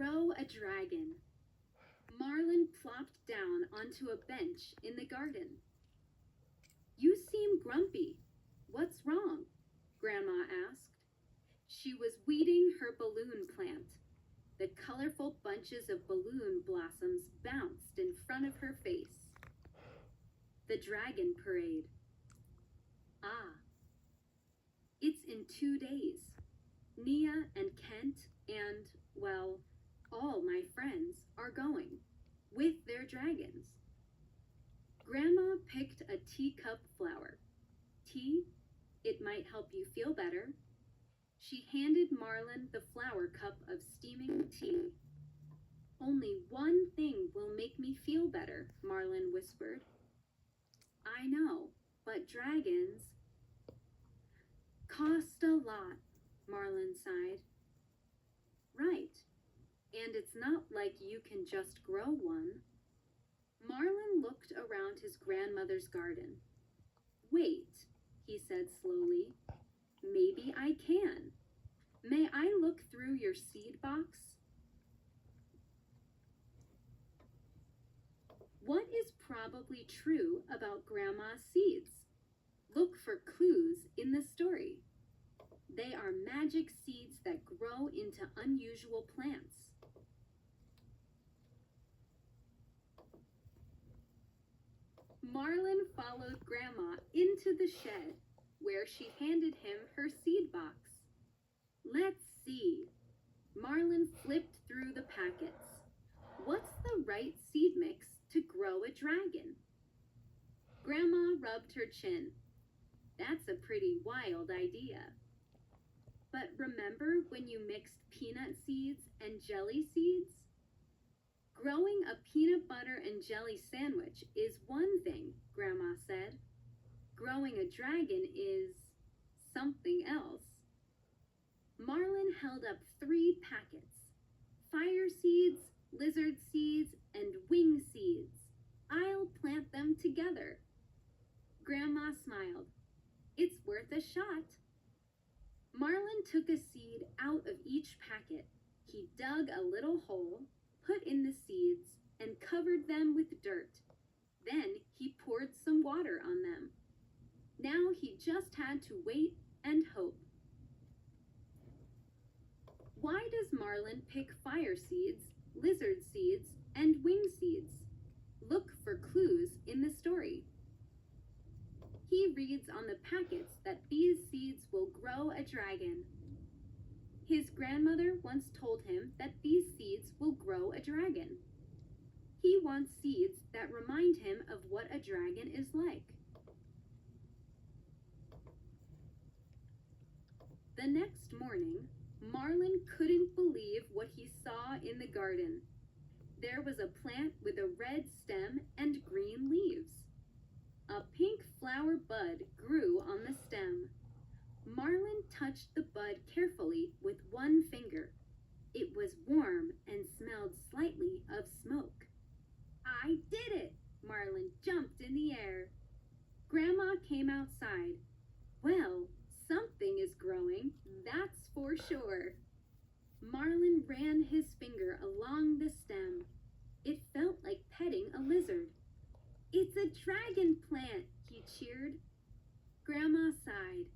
grow a dragon. Marlin plopped down onto a bench in the garden. You seem grumpy. What's wrong? Grandma asked. She was weeding her balloon plant. The colorful bunches of balloon blossoms bounced in front of her face. The dragon parade. Ah, it's in 2 days. Nia and Kent and, well, all my friends are going, with their dragons. Grandma picked a teacup flower. Tea? It might help you feel better. She handed Marlin the flower cup of steaming tea. Only one thing will make me feel better, Marlin whispered. I know, but dragons cost a lot, Marlin sighed. Right, and it's not like you can just grow one. Marlin looked around his grandmother's garden. Wait, he said slowly. Maybe I can. May I look through your seed box? What is probably true about Grandma's seeds? Look for clues in the story. They are magic seeds that grow into unusual plants. Marlin followed Grandma into the shed, where she handed him her seed box. Let's see. Marlin flipped through the packets. What's the right seed mix to grow a dragon? Grandma rubbed her chin. That's a pretty wild idea. But remember when you mixed peanut seeds and jelly seeds? Growing a peanut butter and jelly sandwich is one thing, Grandma said. Growing a dragon is something else. Marlin held up 3 packets. Fire seeds, lizard seeds, and wing seeds. I'll plant them together. Grandma smiled. It's worth a shot. Marlin took a seed out of each packet. He dug a little hole, put in the seeds, and covered them with dirt. Then he poured some water on them. Now he just had to wait and hope. Why does Marlin pick fire seeds, lizard seeds, and wing seeds? Look for clues in the story. He reads on the packets that these seeds will grow a dragon. His grandmother once told him that these seeds will grow a dragon. He wants seeds that remind him of what a dragon is like. The next morning, Marlin couldn't believe what he saw in the garden. There was a plant with a red stem and green leaves. A pink flower bud grew on the stem. Marlin touched the bud carefully with one finger. It was warm and smelled slightly of smoke. I did it! Marlin jumped in the air. Grandma came outside. Well, something is growing, that's for sure. Marlin ran his finger along the stem. It felt like petting a lizard. It's a dragon plant, he cheered. Grandma sighed.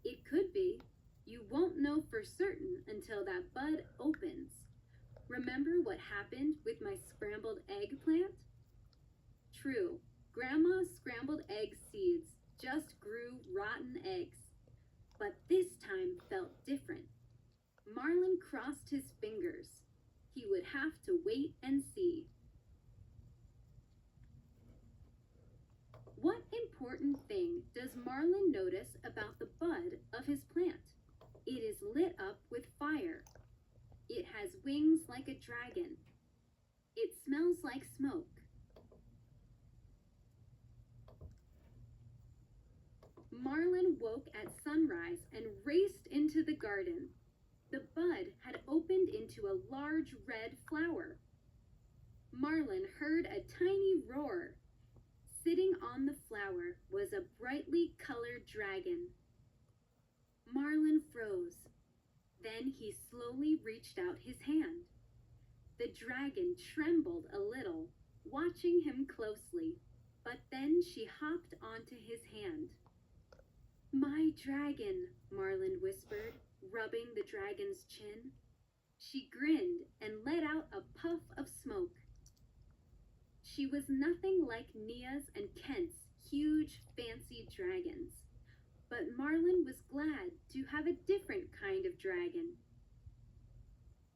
It could be. You won't know for certain until that bud opens. Remember what happened with my scrambled egg plant? True, Grandma's scrambled egg seeds just grew rotten eggs. But this time felt different. Marlin crossed his fingers. He would have to wait and see. What important thing does Marlin notice about the bud of his plant? It is lit up with fire. It has wings like a dragon. It smells like smoke. Marlin woke at sunrise and raced into the garden. The bud had opened into a large red flower. Marlin heard a tiny roar. Sitting on the flower was a brightly colored dragon. Marlin froze. Then he slowly reached out his hand. The dragon trembled a little, watching him closely, but then she hopped onto his hand. "My dragon," Marlin whispered, rubbing the dragon's chin. She grinned and let out a puff of smoke. She was nothing like Nia's and Kent's huge, fancy dragons, but Marlin was glad to have a different kind of dragon.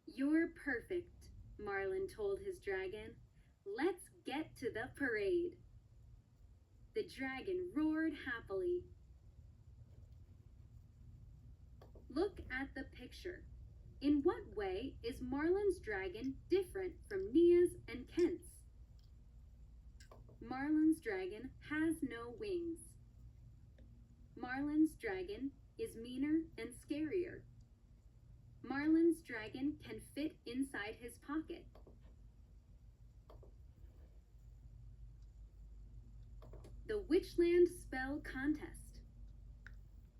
"You're perfect," Marlin told his dragon. "Let's get to the parade." The dragon roared happily. Look at the picture. In what way is Marlin's dragon different from Nia's and Kent's? Marlin's dragon has no wings. Marlin's dragon is meaner and scarier. Marlin's dragon can fit inside his pocket. The Witchland Spell Contest.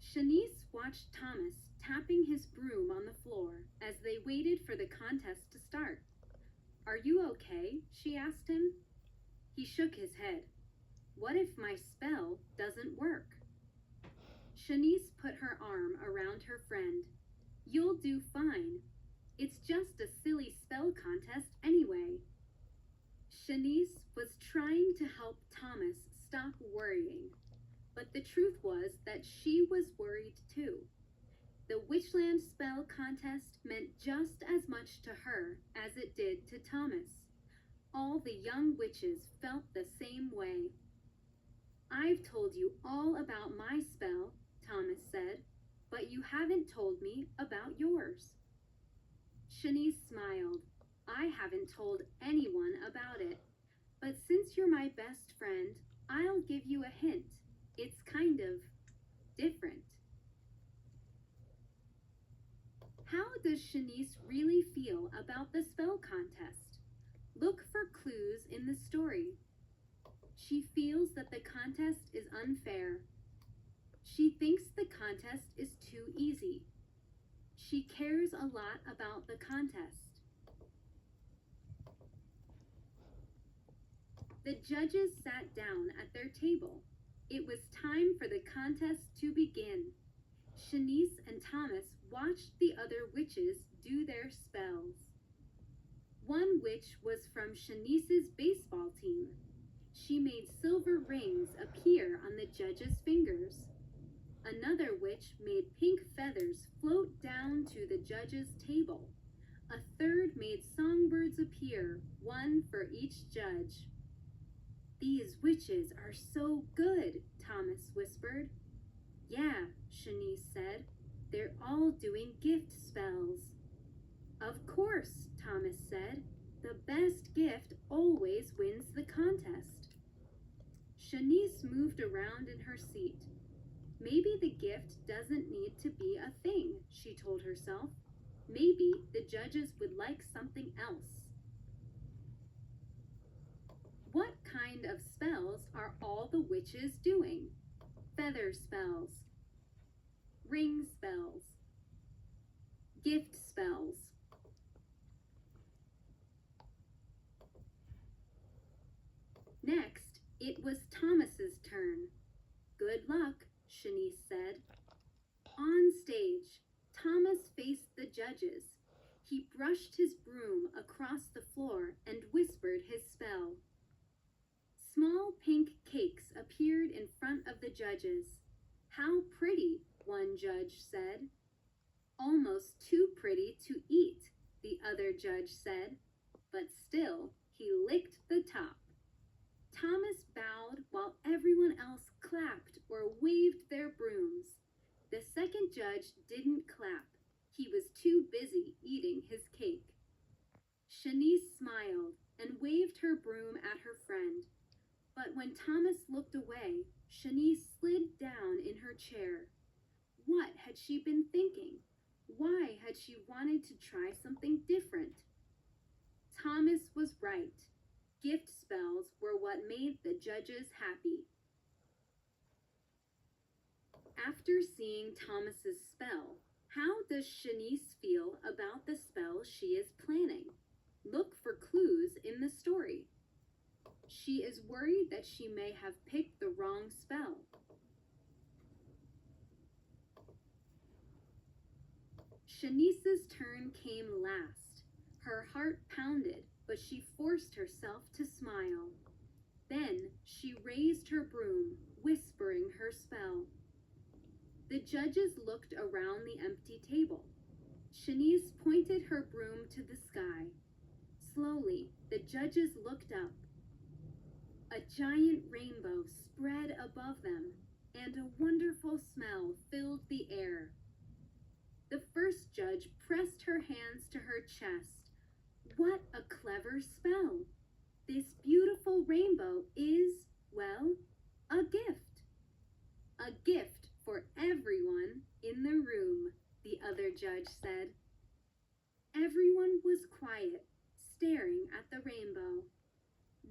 Shanice watched Thomas tapping his broom on the floor as they waited for the contest to start. "Are you okay?" she asked him. He shook his head. "What if my spell doesn't work?" Shanice put her arm around her friend. "You'll do fine. It's just a silly spell contest anyway." Shanice was trying to help Thomas stop worrying, but the truth was that she was worried too. The Witchland Spell Contest meant just as much to her as it did to Thomas. All the young witches felt the same way. "I've told you all about my spell," Thomas said, "but you haven't told me about yours." Shanice smiled. "I haven't told anyone about it, but since you're my best friend, I'll give you a hint. It's kind of different." How does Shanice really feel about the spell contest? Look for clues in the story. She feels that the contest is unfair. She thinks the contest is too easy. She cares a lot about the contest. The judges sat down at their table. It was time for the contest to begin. Shanice and Thomas watched the other witches do their spells. One witch was from Shanice's baseball team. She made silver rings appear on the judges' fingers. Another witch made pink feathers float down to the judges' table. A third made songbirds appear, one for each judge. "These witches are so good," Thomas whispered. "Yeah," Shanice said. "They're all doing gift spells." "Of course," Thomas said. "The best gift always wins the contest." Shanice moved around in her seat. Maybe the gift doesn't need to be a thing, she told herself. Maybe the judges would like something else. What kind of spells are all the witches doing? Feather spells, ring spells, gift spells. Next, it was Thomas's turn. "Good luck," Shanice said. On stage, Thomas faced the judges. He brushed his broom across the floor and whispered his spell. Small pink cakes appeared in front of the judges. "How pretty," one judge said. "Almost too pretty to eat," the other judge said. But still, he licked the top. Thomas bowed while everyone else clapped or waved their brooms. The second judge didn't clap. He was too busy eating his cake. Shanice smiled and waved her broom at her friend. But when Thomas looked away, Shanice slid down in her chair. What had she been thinking? Why had she wanted to try something different? Thomas was right. Gift spells were what made the judges happy. After seeing Thomas's spell, how does Shanice feel about the spell she is planning? Look that she may have picked the wrong spell. Shanice's turn came last. Her heart pounded, but she forced herself to smile. Then she raised her broom, whispering her spell. The judges looked around the empty table. Shanice pointed her broom to the sky. Slowly, the judges looked up. A giant rainbow spread above them, and a wonderful smell filled the air. The first judge pressed her hands to her chest. What a clever spell! This beautiful rainbow is, well, a gift. A gift for everyone in the room, the other judge said. Everyone was quiet, staring at the rainbow.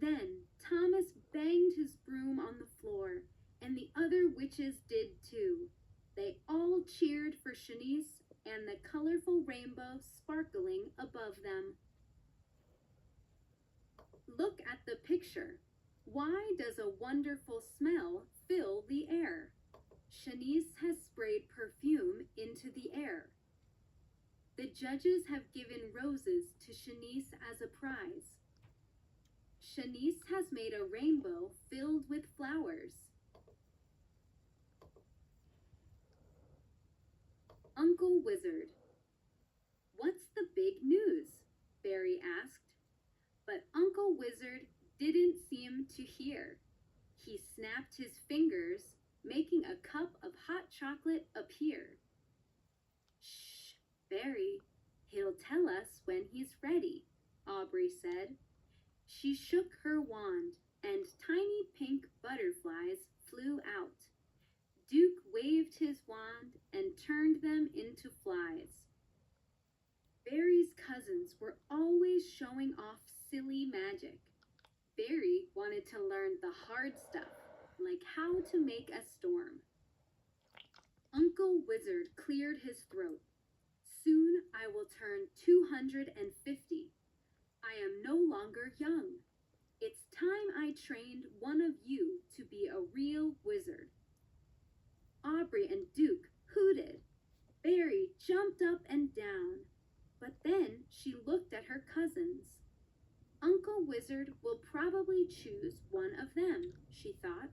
Then Thomas banged his broom on the floor, and the other witches did too. They all cheered for Shanice and the colorful rainbow sparkling above them. Look at the picture. Why does a wonderful smell fill the air? Shanice has sprayed perfume into the air. The judges have given roses to Shanice as a prize. Shanice has made a rainbow filled with flowers. Uncle Wizard. What's the big news? Barry asked. But Uncle Wizard didn't seem to hear. He snapped his fingers, making a cup of hot chocolate appear. Shh, Barry, he'll tell us when he's ready, Aubrey said. She shook her wand, and tiny pink butterflies flew out. Duke waved his wand and turned them into flies. Barry's cousins were always showing off silly magic. Barry wanted to learn the hard stuff, like how to make a storm. Uncle Wizard cleared his throat. Soon I will turn 250. I am no longer young. It's time I trained one of you to be a real wizard. Aubrey and Duke hooted. Barry jumped up and down. But then she looked at her cousins. Uncle Wizard will probably choose one of them, she thought.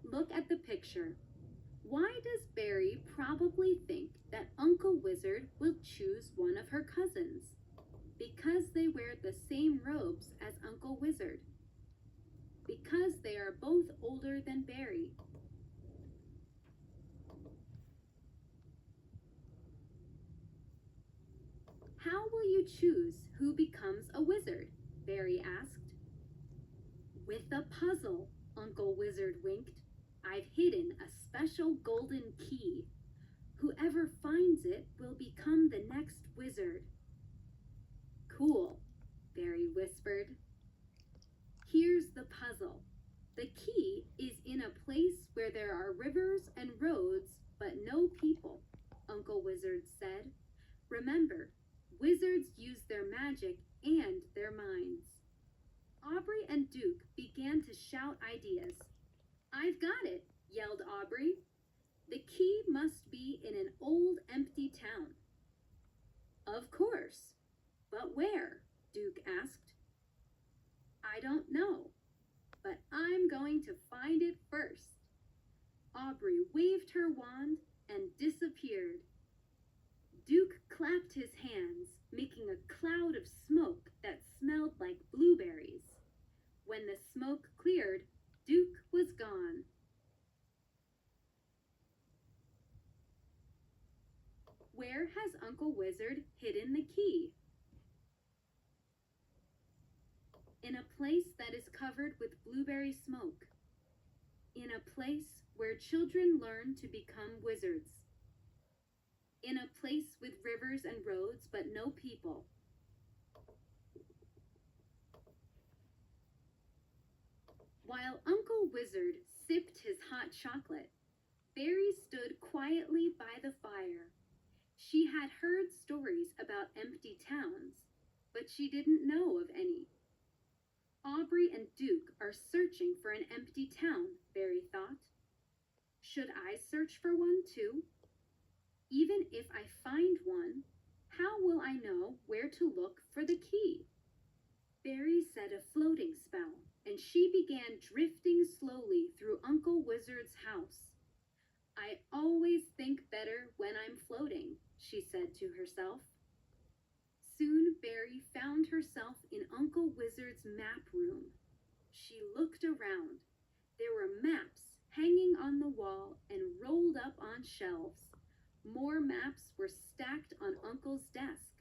Look at the picture. Why does Barry probably think that Uncle Wizard will choose one of her cousins? Because they wear the same robes as Uncle Wizard. Because they are both older than Barry. How will you choose who becomes a wizard? Barry asked. With a puzzle, Uncle Wizard winked. I've hidden a special golden key. Whoever finds it will become the next wizard. Cool, Barry whispered. Here's the puzzle. The key is in a place where there are rivers and roads, but no people, Uncle Wizard said. Remember, wizards use their magic and their minds. Aubrey and Duke began to shout ideas. I've got it, yelled Aubrey. The key must be in an old empty town. Of course. But where? Duke asked. I don't know, but I'm going to find it first. Aubrey waved her wand and disappeared. Duke clapped his hands, making a cloud of smoke that smelled like blueberries. When the smoke cleared, Duke was gone. Where has Uncle Wizard hidden the key? In a place that is covered with blueberry smoke. In a place where children learn to become wizards. In a place with rivers and roads, but no people. While Uncle Wizard sipped his hot chocolate, Barry stood quietly by the fire. She had heard stories about empty towns, but she didn't know of any. Aubrey and Duke are searching for an empty town, Barry thought. Should I search for one too? Even if I find one, how will I know where to look for the key? Barry said a floating spell, and she began drifting slowly through Uncle Wizard's house. I always think better when I'm floating, she said to herself. Soon Barry found herself in Uncle Wizard's map room. She looked around. There were maps hanging on the wall and rolled up on shelves. More maps were stacked on Uncle's desk.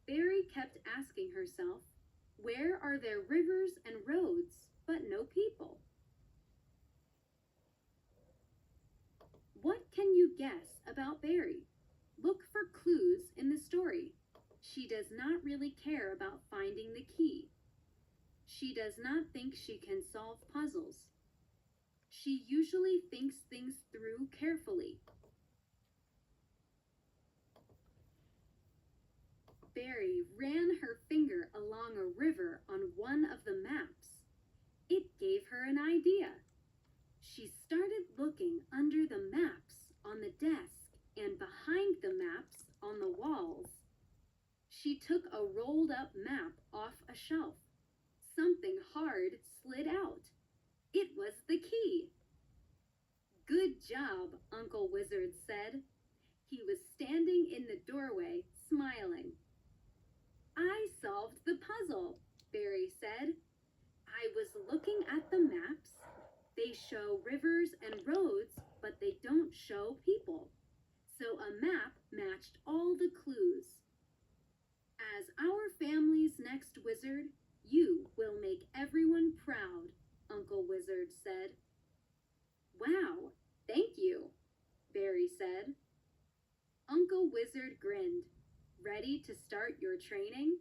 Barry kept asking herself, where are there rivers and roads, but no people? What can you guess about Barry? Look for clues in the story. She does not really care about finding the key. She does not think she can solve puzzles. She usually thinks things through carefully. Barry ran her finger along a river on one of the maps. It gave her an idea. She started looking under the maps on the desk and behind the maps on the walls. She took a rolled up map off a shelf. Something hard slid out. It was the key. Good job, Uncle Wizard said. He was standing in the doorway, smiling. I solved the puzzle, Barry said. I was looking at the maps. They show rivers and roads, but they don't show people. So a map matched all the clues. As our family's next wizard, you will make everyone proud, Uncle Wizard said. Wow, thank you, Barry said. Uncle Wizard grinned. Ready to start your training?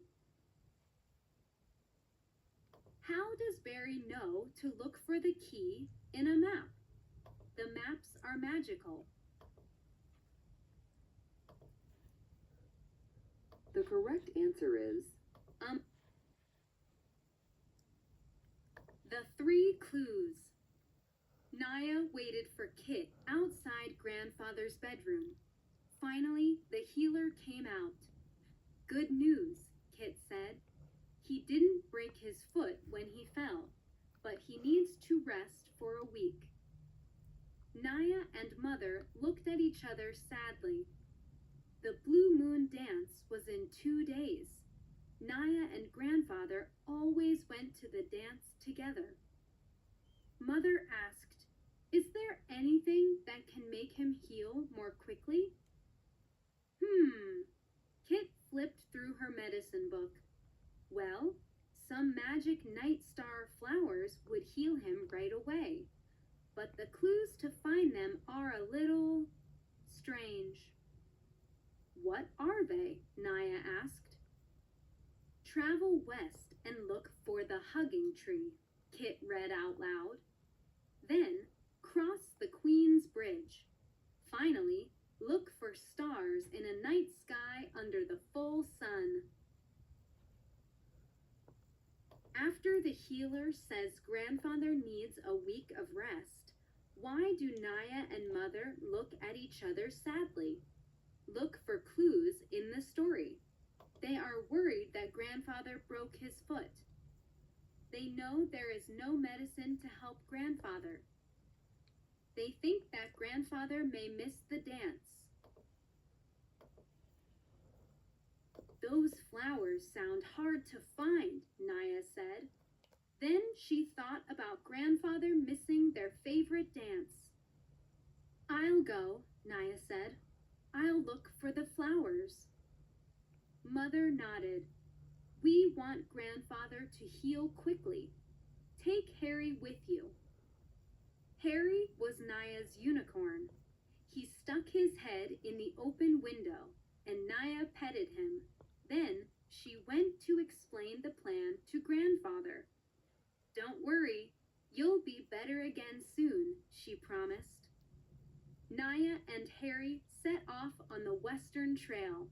How does Barry know to look for the key in a map? The maps are magical. The correct answer is the 3 clues. Naya waited for Kit outside Grandfather's bedroom. Finally, the healer came out. Good news, Kit said. He didn't break his foot when he fell, but he needs to rest for a week. Naya and Mother looked at each other sadly. The Blue Moon dance was in 2 days. Naya and Grandfather always went to the dance together. Mother asked, is there anything that can make him heal more quickly? Kit flipped through her medicine book. Well, some magic night star flowers would heal him right away, but the clues to find them are a little strange. What are they? Naya asked. Travel west and look for the hugging tree, Kit read out loud. Then, cross the Queen's Bridge. Finally, look for stars in a night sky under the full sun. After the healer says Grandfather needs a week of rest, why do Naya and Mother look at each other sadly? Look for clues in the story. They are worried that Grandfather broke his foot. They know there is no medicine to help Grandfather. They think that Grandfather may miss the dance. Those flowers sound hard to find, Naya said. Then she thought about Grandfather missing their favorite dance. I'll go, Naya said. I'll look for the flowers. Mother nodded. We want Grandfather to heal quickly. Take Harry with you. Harry was Naya's unicorn. He stuck his head in the open window, and Naya petted him. Then she went to explain the plan to Grandfather. Don't worry, you'll be better again soon, she promised. Naya and Harry set off on the Western Trail.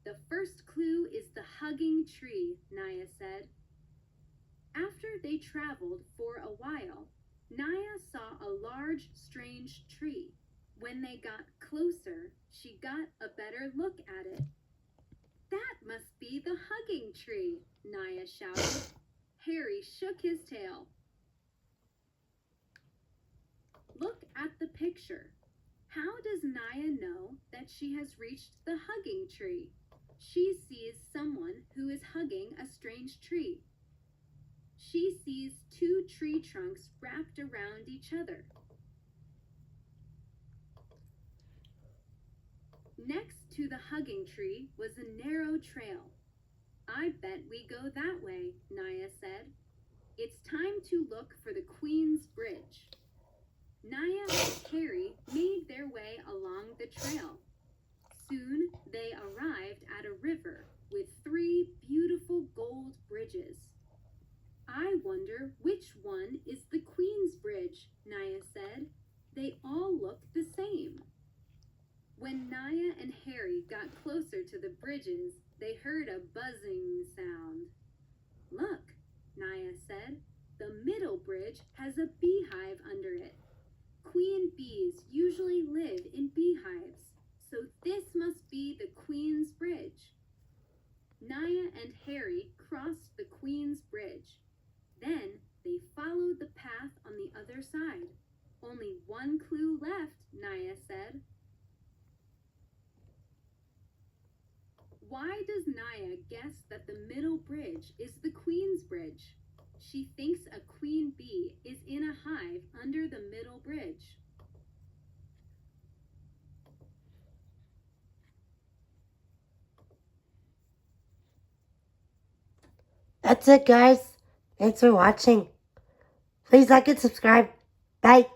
The first clue is the hugging tree, Naya said. After they traveled for a while, Naya saw a large, strange tree. When they got closer, she got a better look at it. That must be the hugging tree, Naya shouted. Harry shook his tail. Look at the picture. How does Naya know that she has reached the hugging tree? She sees someone who is hugging a strange tree. She sees two tree trunks wrapped around each other. Next to the hugging tree was a narrow trail. I bet we go that way, Naya said. It's time to look for the Queen's Bridge. Naya and Harry made their way along the trail. Soon they arrived at a river with 3 beautiful gold bridges. I wonder which one is the Queen's Bridge, Naya said. They all look the same. When Naya and Harry got closer to the bridges, they heard a buzzing sound. Look, Naya said, the middle bridge has a beehive under it. Queen bees usually live in beehives, so this must be the Queen's Bridge. Naya and Harry crossed the Queen's Bridge. Then they followed the path on the other side. Only one clue left, Naya said. Why does Naya guess that the middle bridge is the Queen's Bridge? She thinks a queen bee is in a hive under the middle bridge. That's it, guys. Thanks for watching. Please like and subscribe. Bye.